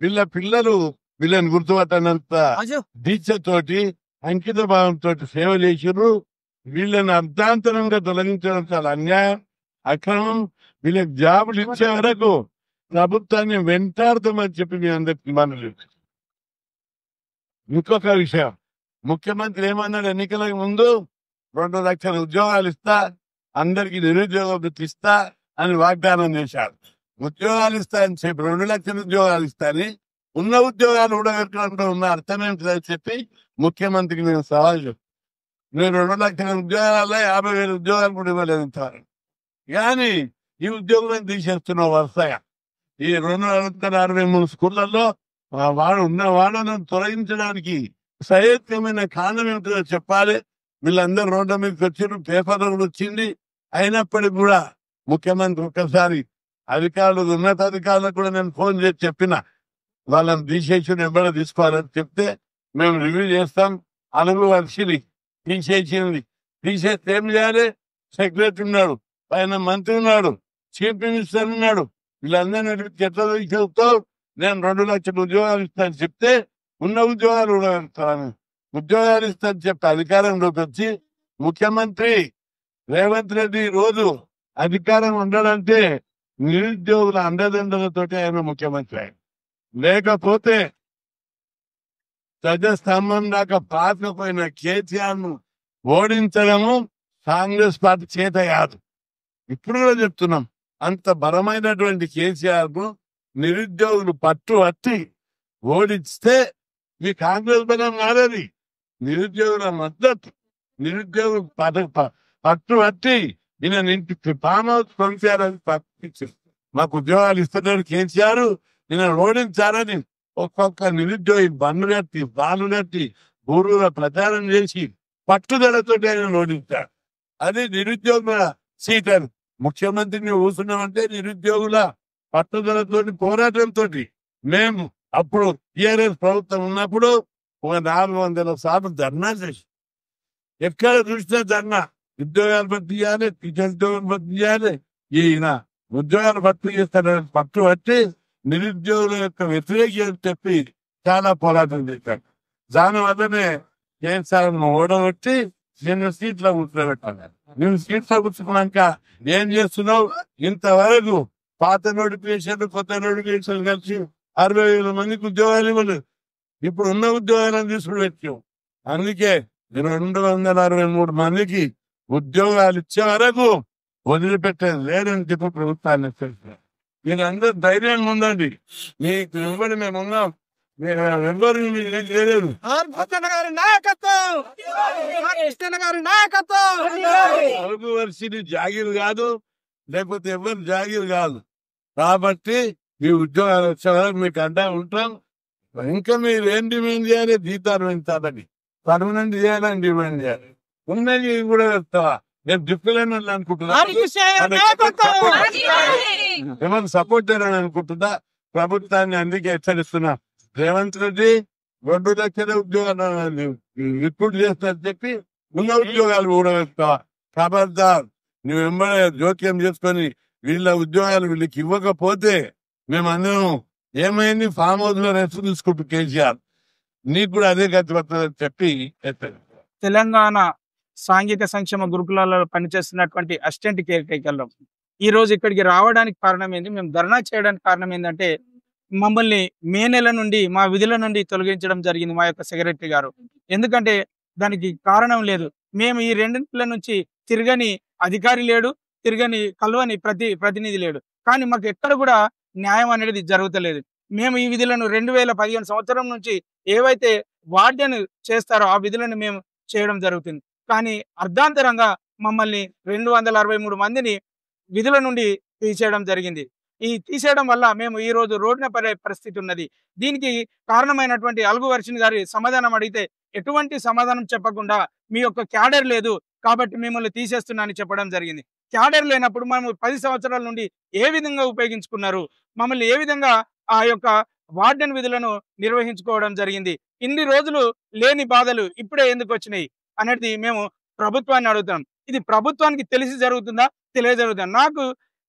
వీళ్ళ పిల్లలు వీళ్ళని గుర్తుపట్టనంత దీక్షతోటి అంకిత భావంతో సేవ చేసిర్రు. వీళ్ళని అర్ధాంతరంగా తొలగించడం చాలా అన్యాయం, అక్రమం. వీళ్ళకి జాబులు ఇచ్చే వరకు ప్రభుత్వాన్ని వెంటాడుతామని చెప్పి మీ అందరికి మనవి. ఇంకొక విషయం, ముఖ్యమంత్రి ఏమన్నాడు ఎన్నికలకు ముందు 2 లక్షల ఉద్యోగాలు ఇస్తా, అందరికి నిరుద్యోగ వృత్తి ఇస్తా అని వాగ్దానం చేశాడు. ఉద్యోగాలు ఇస్తా అని చెప్పి 2 లక్షల ఉద్యోగాలు ఇస్తాని ఉన్న ఉద్యోగాలు ఊడగట్టడంలో ఉన్న అర్థం ఏంటిదని చెప్పి ముఖ్యమంత్రికి నేను సవాల్ చెప్పాను. నేను 2 లక్షల ఉద్యోగాల్లో 50,000 ఉద్యోగాలు కూడా ఇవ్వలేదు. కానీ ఈ ఉద్యోగులను తీసేస్తున్నావు వరుసగా. ఈ 263 స్కూళ్లలో వాళ్ళను తొలగించడానికి సహేతుకమైన కారణం ఏమిటో చెప్పాలి. వీళ్ళందరూ రోడ్ల మీదకి వచ్చారు, పేపర్లు వచ్చింది. అయినప్పటికీ కూడా ముఖ్యమంత్రి ఒక్కసారి అధికారులు, ఉన్నతాధికారులకు కూడా నేను ఫోన్ చేసి చెప్పిన, వాళ్ళని తీసేసి ఎవరు తీసుకోవాలని చెప్తే మేము రివ్యూ చేస్తాం. అనుగు వర్షిని తీసేసింది. తీసేస్తే ఏం చేయాలి? సెక్రటరీ ఉన్నాడు, పైన మంత్రి ఉన్నాడు, చీఫ్ మినిస్టర్ ఉన్నాడు. వీళ్ళందరినీ ఎట్లా చెప్తావు? నేను 2 లక్షల ఉద్యోగాలు ఇస్తాను చెప్తే ఉన్న ఉద్యోగాలు కూడా ఇస్తాను, ఉద్యోగాలు ఇస్తాను చెప్పి అధికారంలోకి వచ్చి ముఖ్యమంత్రి రేవంత్ రెడ్డి రోజు అధికారం ఉండాలంటే నిరుద్యోగుల అండదండలతోటి ఆయన ముఖ్యమంత్రి. లేకపోతే ధ్వజస్తంభం దాకా పాతకపోయిన కేసీఆర్ ను ఓడించడము కాంగ్రెస్ పార్టీ చేత కాదు. ఇప్పుడు కూడా చెప్తున్నాం, అంత బలమైనటువంటి కేసీఆర్ ను నిరుద్యోగులు పట్టు పట్టి ఓడిస్తే మీ కాంగ్రెస్ బలం కాదది. నిరుద్యోగుల మద్దతు, నిరుద్యోగులు పట్టు పట్టి ఈయన ఇంటికి ఫామ్ హౌస్ పంపించారని పంపించారు. మాకు ఉద్యోగాలు ఇస్తున్నాడు కేసీఆర్, ఈయన ఓడించారని ఒక్కొక్క నిరుద్యోగి బండ్లు కట్టి, బాలు కట్టి, ఊరూర ప్రచారం చేసి పట్టుదలతో ఆయన ఓడించాడు. అది నిరుద్యోగుల సీటర్. ముఖ్యమంత్రిని కూర్చున్నామంటే నిరుద్యోగుల పట్టుదలతో, పోరాటంతో. మేము అప్పుడు టీఆర్ఎస్ ప్రభుత్వం ఉన్నప్పుడు 400 సార్లు ధర్నా చేసి, ఎక్కడ చూసినా ధర్నా, ఉద్యోగాలు భర్తీ చేయాలి, ఉద్యోగాలు భర్తీ చేయాలి. ఈయన ఉద్యోగాలు భర్తీ చేస్తారని పట్టు పట్టి నిరుద్యోగుల యొక్క వ్యతిరేకత చెప్పి చాలా పోరాటం చేశాడు. దానివల్లనే కేసీఆర్ ఓడగొట్టి నేను సీట్లో కూర్చోబెట్టాను. నేను సీట్లో కూర్చున్నాక ఏం చేస్తున్నావు? ఇంతవరకు పాత నోటిఫికేషన్లు, కొత్త నోటిఫికేషన్లు కలిసి 60,000 మందికి ఉద్యోగాలు ఇవ్వలేదు. ఇప్పుడు ఉన్న ఉద్యోగాలను తీసుకుని పెట్టాం. అందుకే 263 మందికి ఉద్యోగాలు ఇచ్చే వరకు వదిలిపెట్టేది లేదని చెప్పి ప్రభుత్వాన్ని హెచ్చరిస్తారు. మీరు అందరూ ధైర్యంగా ఉందండి, మీకు ఇవ్వని మేము ఉన్నాం, ఎవరు లేదు. అరుగు వర్షిని జాగీరు కాదు, లేకపోతే ఎవరు జాగీరు కాదు. కాబట్టి మీ ఉద్యోగాలు వచ్చే వరకు మీకు అడ్డా ఉంటాం. ఇంకా మీరు ఏం డిమాండ్ చేయాలి? జీతాలు పెంచాలని, పర్మనెంట్ చేయాలని డిమాండ్ చేయాలి. ఉన్నది కూడా చెప్తావా? నేను దిక్కులేని అనుకుంటున్నా, ఏమన్నా సపోర్ట్ చేయాలని అనుకుంటుందా ప్రభుత్వాన్ని? అందుకే హెచ్చరిస్తున్నా, రేవంత్ రెడ్డి 2 లక్షల ఉద్యోగాలు రిక్రూట్ చేస్తారని చెప్పి ఉన్న ఉద్యోగాలు కూడా వేస్తావా? ఖబర్దార్, నువ్వు వెంబడే జోక్యం చేసుకొని వీళ్ళ ఉద్యోగాలు వీళ్ళకి ఇవ్వకపోతే మేమందరం ఏమైంది ఫామ్ హౌస్ లో రెస్ట్ తీసుకుంటూ కేసీఆర్ నీకు కూడా అదే గతి పడుతుందని చెప్పి తెలంగాణ సాంఘిక సంక్షేమ గురుకులాలలో పనిచేస్తున్నటువంటి అసిస్టెంట్ కేర్ టేకర్లు ఈ రోజు ఇక్కడికి రావడానికి కారణం ఏంటి, మేము ధర్నా చేయడానికి కారణం ఏంటంటే మమ్మల్ని మే నెల నుండి మా విధుల నుండి తొలగించడం జరిగింది మా యొక్క సెక్రటరీ గారు. ఎందుకంటే దానికి కారణం లేదు. మేము ఈ 2 నెలల నుంచి తిరగని అధికారి లేడు, తిరగని కలవని ప్రతినిధి లేడు. కానీ మాకు ఎక్కడ కూడా న్యాయం అనేది జరుగుతలేదు. మేము ఈ విధులను 2015 సంవత్సరం నుంచి ఏవైతే వార్డెన్ చేస్తారో ఆ విధులను మేము చేయడం జరుగుతుంది. కానీ అర్ధాంతరంగా మమ్మల్ని 263 మందిని విధుల నుండి తీసేయడం జరిగింది. ఈ తీసేయడం వల్ల మేము ఈ రోజు రోడ్డున పడే పరిస్థితి ఉన్నది. దీనికి కారణమైనటువంటి అలుగు వర్షిని గారి సమాధానం అడిగితే ఎటువంటి సమాధానం చెప్పకుండా మీ యొక్క క్యాడర్ లేదు కాబట్టి మిమ్మల్ని తీసేస్తున్నా అని చెప్పడం జరిగింది. క్యాడర్ లేనప్పుడు మేము 10 సంవత్సరాల నుండి ఏ విధంగా ఉపయోగించుకున్నారు, మమ్మల్ని ఏ విధంగా ఆ యొక్క వార్డెన్ విధులను నిర్వహించుకోవడం జరిగింది, ఇన్ని రోజులు లేని బాధలు ఇప్పుడే ఎందుకు వచ్చినాయి అనేది మేము ప్రభుత్వాన్ని అడుగుతాం. ఇది ప్రభుత్వానికి తెలిసి జరుగుతుందా, తెలియజరుగుతుందా? నాకు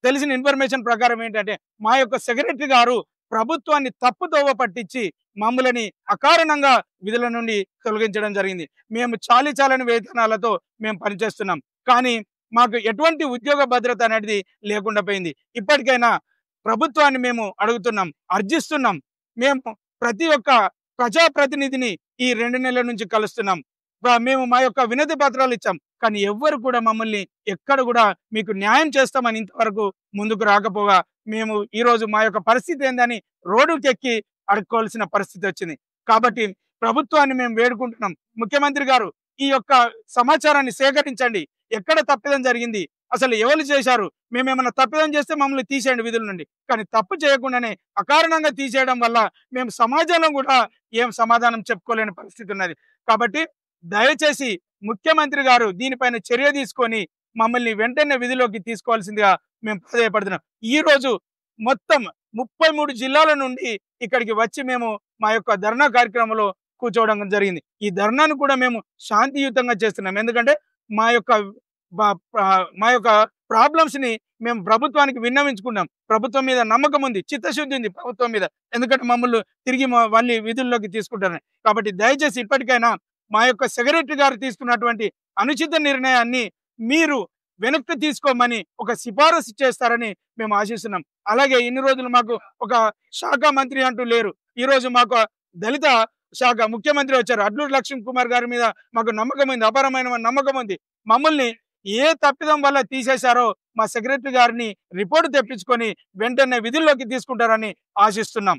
తెలిసిన ఇన్ఫర్మేషన్ ప్రకారం ఏంటంటే మా యొక్క సెక్రటరీ గారు ప్రభుత్వాన్ని తప్పుదోవ పట్టించి మమ్మల్ని అకారణంగా విధుల నుండి తొలగించడం జరిగింది. మేము చాలీచాలని వేతనాలతో మేము పనిచేస్తున్నాం. కానీ మాకు ఎటువంటి ఉద్యోగ భద్రత అనేది లేకుండా పోయింది. ఇప్పటికైనా ప్రభుత్వాన్ని మేము అడుగుతున్నాం, అర్జిస్తున్నాం. మేము ప్రతి ఒక్క ప్రజాప్రతినిధిని ఈ 2 నెలల నుంచి కలుస్తున్నాం. మేము మా యొక్క వినతి పత్రాలు ఇచ్చాం. కానీ ఎవ్వరు కూడా మమ్మల్ని ఎక్కడ కూడా మీకు న్యాయం చేస్తామని ఇంతవరకు ముందుకు రాకపోగా మేము ఈరోజు మా యొక్క పరిస్థితి ఏందని రోడ్డుకెక్కి అడుక్కోవాల్సిన పరిస్థితి వచ్చింది. కాబట్టి ప్రభుత్వాన్ని మేము వేడుకుంటున్నాం, ముఖ్యమంత్రి గారు ఈ యొక్క సమాచారాన్ని సేకరించండి. ఎక్కడ తప్పిదం జరిగింది, అసలు ఎవరు చేశారు, మేమేమన్నా తప్పిదం చేస్తే మమ్మల్ని తీసేయండి విధుల నుండి. కానీ తప్పు చేయకుండానే అకారణంగా తీసేయడం వల్ల మేము సమాజంలో కూడా ఏం సమాధానం చెప్పుకోలేని పరిస్థితి ఉన్నది. కాబట్టి దయచేసి ముఖ్యమంత్రి గారు దీనిపైన చర్య తీసుకొని మమ్మల్ని వెంటనే విధిలోకి తీసుకోవాల్సిందిగా మేము ప్రాధాయపడుతున్నాం. ఈ రోజు మొత్తం 33 జిల్లాల నుండి ఇక్కడికి వచ్చి మేము మా యొక్క ధర్నా కార్యక్రమంలో కూర్చోవడం జరిగింది. ఈ ధర్నాను కూడా మేము శాంతియుతంగా చేస్తున్నాం. ఎందుకంటే మా యొక్క మా యొక్క ప్రాబ్లమ్స్ ని మేము ప్రభుత్వానికి విన్నవించుకున్నాం. ప్రభుత్వం మీద నమ్మకం ఉంది, చిత్తశుద్ధి ఉంది ప్రభుత్వం మీద. ఎందుకంటే మమ్మల్ని తిరిగి మళ్ళీ విధుల్లోకి తీసుకుంటారని. కాబట్టి దయచేసి ఇప్పటికైనా మా యొక్క సెక్రటరీ గారు తీసుకున్నటువంటి అనుచిత నిర్ణయాన్ని మీరు వెనక్కి తీసుకోమని ఒక సిఫారసు చేస్తారని మేము ఆశిస్తున్నాం. అలాగే ఇన్ని రోజులు మాకు ఒక శాఖ మంత్రి అంటూ లేరు. ఈ రోజు మాకు దళిత శాఖ ముఖ్యమంత్రి వచ్చారు. అడ్లూరి లక్ష్మణ్ కుమార్ గారి మీద మాకు నమ్మకం ఉంది, అపారమైన నమ్మకం ఉంది. మమ్మల్ని ఏ తప్పిదం వల్ల తీసేశారో మా సెక్రటరీ గారిని రిపోర్టు తెప్పించుకొని వెంటనే విధుల్లోకి తీసుకుంటారని ఆశిస్తున్నాం.